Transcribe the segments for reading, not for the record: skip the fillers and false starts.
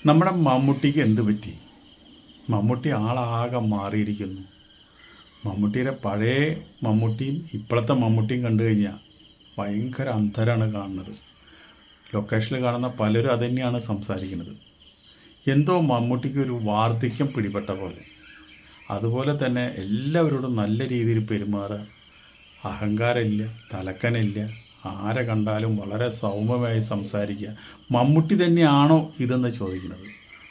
നമ്മുടെ മമ്മൂട്ടിക്ക് എന്ത് പറ്റി? മമ്മൂട്ടി ആളാകെ മാറിയിരിക്കുന്നു. മമ്മൂട്ടിയുടെ പഴയ മമ്മൂട്ടിയും ഇപ്പോഴത്തെ മമ്മൂട്ടിയും കണ്ടു കഴിഞ്ഞാൽ ഭയങ്കര അന്തരമാണ് കാണുന്നത്. ലൊക്കേഷനിൽ കാണുന്ന പലരും അതുതന്നെയാണ് സംസാരിക്കുന്നത്. എന്തോ മമ്മൂട്ടിക്ക് ഒരു വാർദ്ധക്യം പിടിപെട്ട പോലെ. അതുപോലെ തന്നെ എല്ലാവരോടും നല്ല രീതിയിൽ പെരുമാറുക, അഹങ്കാരമില്ല, തലക്കനില്ല, ആരെ കണ്ടാലും വളരെ സൗമ്യമായി സംസാരിക്കുക. മമ്മൂട്ടി തന്നെയാണോ ഇതെന്ന് ചോദിക്കുന്നത്.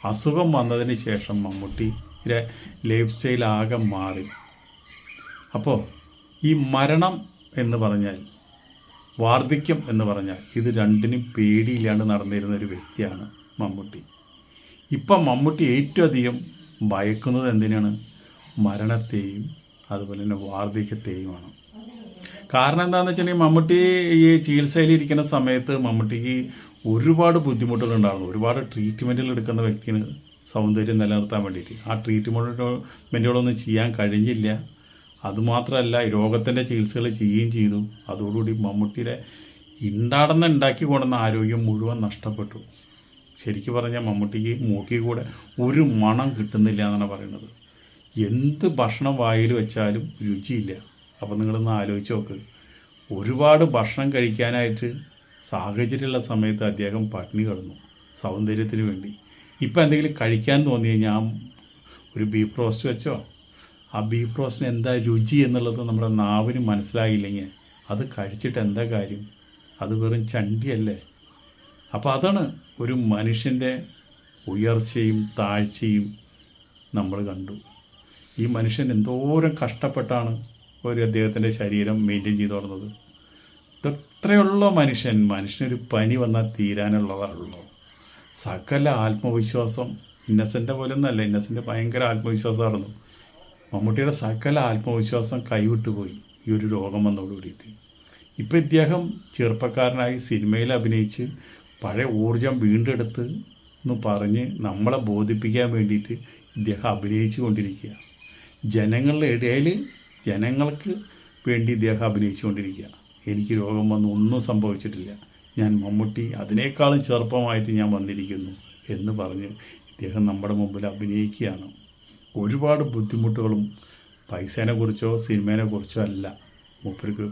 അസുഖം വന്നതിന് ശേഷം മമ്മൂട്ടിയുടെ ലൈഫ് സ്റ്റൈൽ ആകെ മാറി. അപ്പോൾ ഈ മരണം എന്ന് പറഞ്ഞാൽ, വാർദ്ധക്യം എന്ന് പറഞ്ഞാൽ, ഇത് രണ്ടിനും പേടിയില്ലാണ്ട് നടന്നിരുന്ന ഒരു വ്യക്തിയാണ് മമ്മൂട്ടി. ഇപ്പം മമ്മൂട്ടി ഏറ്റവും അധികം ഭയക്കുന്നത് എന്തിനാണ്? മരണത്തെയും അതുപോലെ തന്നെ വാർദ്ധക്യത്തെയുമാണ്. കാരണം എന്താണെന്ന് വെച്ചിട്ടുണ്ടെങ്കിൽ, മമ്മൂട്ടി ഈ ചികിത്സയിലിരിക്കുന്ന സമയത്ത് മമ്മൂട്ടിക്ക് ഒരുപാട് ബുദ്ധിമുട്ടുകളുണ്ടായിരുന്നു. ഒരുപാട് ട്രീറ്റ്മെൻറ്റുകൾ എടുക്കുന്ന വ്യക്തിന് സൗന്ദര്യം നിലനിർത്താൻ വേണ്ടിയിട്ട് ആ ട്രീറ്റ്മെൻറ്റുകളൊന്നും ചെയ്യാൻ കഴിഞ്ഞില്ല. അതുമാത്രമല്ല, രോഗത്തിൻ്റെ ചികിത്സകൾ ചെയ്യുകയും ചെയ്തു. അതോടുകൂടി മമ്മൂട്ടിയുടെ ഉണ്ടാക്കി കൊണ്ടുവന്ന ആരോഗ്യം മുഴുവൻ നഷ്ടപ്പെട്ടു. ശരിക്കും പറഞ്ഞാൽ മമ്മൂട്ടിക്ക് മൂക്കിൽ കൂടെ ഒരു മണം കിട്ടുന്നില്ല എന്നാണ് പറയുന്നത്. എന്ത് ഭക്ഷണം വായിൽ വെച്ചാലും രുചിയില്ല. അപ്പോൾ നിങ്ങളൊന്ന് ആലോചിച്ച് നോക്ക്. ഒരുപാട് ഭക്ഷണം കഴിക്കാനായിട്ട് സാഹചര്യമുള്ള സമയത്ത് അദ്ദേഹം പട്ടിണി കിടന്നു സൗന്ദര്യത്തിന് വേണ്ടി. ഇപ്പം എന്തെങ്കിലും കഴിക്കാൻ തോന്നി കഴിഞ്ഞാൽ ഒരു ബീഫ് റോസ്റ്റ് വെച്ചോ, ആ ബീഫ് റോസ്റ്റിന് എന്താ രുചി എന്നുള്ളത് നമ്മുടെ നാവിന് മനസ്സിലായില്ലെങ്കിൽ അത് കഴിച്ചിട്ട് എന്താ കാര്യം? അത് വെറും ചണ്ടിയല്ലേ. അപ്പോൾ അതാണ് ഒരു മനുഷ്യൻ്റെ ഉയർച്ചയും താഴ്ചയും നമ്മൾ കണ്ടു. ഈ മനുഷ്യൻ എന്തോരം കഷ്ടപ്പെട്ടാണ് അദ്ദേഹത്തിൻ്റെ ശരീരം മെയിൻറ്റെയിൻ ചെയ്തു തുടങ്ങുന്നത്. ഇത്രയുള്ള മനുഷ്യനൊരു പനി വന്നാൽ തീരാനുള്ളതാണല്ലോ. സകല ആത്മവിശ്വാസം, ഇന്നസെൻ്റ് പോലെ ഒന്നല്ല, ഇന്നസെൻ്റ് ഭയങ്കര ആത്മവിശ്വാസമായിരുന്നു. മമ്മൂട്ടിയുടെ സകല ആത്മവിശ്വാസം കൈവിട്ടുപോയി ഈ ഒരു രോഗം വന്നതോടുകൂടിയിട്ട്. ഇപ്പം ഇദ്ദേഹം ചെറുപ്പക്കാരനായി സിനിമയിൽ അഭിനയിച്ച് പഴയ ഊർജം വീണ്ടെടുത്ത് എന്ന് പറഞ്ഞ് നമ്മളെ ബോധിപ്പിക്കാൻ വേണ്ടിയിട്ട് ഇദ്ദേഹം അഭിനയിച്ചു കൊണ്ടിരിക്കുക. ജനങ്ങളുടെ ഇടയിൽ ജനങ്ങൾക്ക് വേണ്ടി ഇദ്ദേഹം അഭിനയിച്ചു കൊണ്ടിരിക്കുക. എനിക്ക് രോഗം വന്ന് ഒന്നും സംഭവിച്ചിട്ടില്ല, ഞാൻ മമ്മൂട്ടി അതിനേക്കാളും ചെറുപ്പമായിട്ട് ഞാൻ വന്നിരിക്കുന്നു എന്ന് പറഞ്ഞ് ഇദ്ദേഹം നമ്മുടെ മുമ്പിൽ അഭിനയിക്കുകയാണ്. ഒരുപാട് ബുദ്ധിമുട്ടുകളും പൈസേനെക്കുറിച്ചോ സിനിമേനെക്കുറിച്ചോ അല്ല മൂപ്പർക്ക്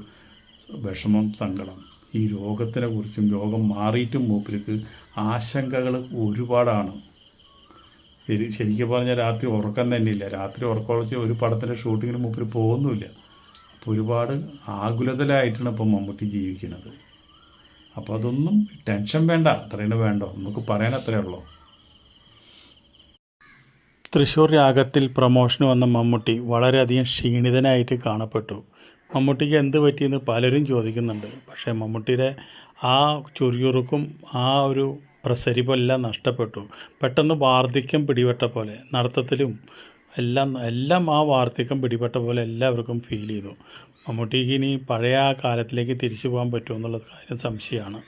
വിഷമം, സങ്കടം. ഈ രോഗത്തിനെക്കുറിച്ചും രോഗം മാറിയിട്ടും മൂപ്പർക്ക് ആശങ്കകൾ ഒരുപാടാണ്. ശരിക്കും പറഞ്ഞാൽ രാത്രി ഉറക്കം തന്നെയില്ല. രാത്രി ഉറക്കമൊഴിച്ച് ഒരു പടത്തിൻ്റെ ഷൂട്ടിങ്ങിന് മൂപ്പർ പോകുന്നുമില്ല. അപ്പോൾ ഒരുപാട് ആകുലതലായിട്ടാണ് ഇപ്പം മമ്മൂട്ടി ജീവിക്കുന്നത്. അപ്പോൾ അതൊന്നും ടെൻഷൻ വേണ്ട, അത്രയും വേണ്ടോ, നമുക്ക് പറയാൻ അത്രയേ ഉള്ളൂ. തൃശ്ശൂർ രാഗത്തിൽ പ്രമോഷന് വന്ന മമ്മൂട്ടി വളരെയധികം ക്ഷീണിതനായിട്ട് കാണപ്പെട്ടു. മമ്മൂട്ടിക്ക് എന്ത് പറ്റിയെന്ന് പലരും ചോദിക്കുന്നുണ്ട്. പക്ഷേ മമ്മൂട്ടിയുടെ ആ ചുറുചുറുക്കും ആ ഒരു പ്രസരിപ്പെല്ലാം നഷ്ടപ്പെട്ടു. പെട്ടെന്ന് വാർദ്ധക്യം പിടിപെട്ട പോലെ നടത്തത്തിലും എല്ലാം ആ വാർദ്ധക്യം പിടിപെട്ട പോലെ എല്ലാവർക്കും ഫീൽ ചെയ്തു. മമ്മൂട്ടിക്ക് ഇനി പഴയ ആ കാലത്തിലേക്ക് തിരിച്ചു പോകാൻ പറ്റുമോ എന്നുള്ള കാര്യം സംശയമാണ്.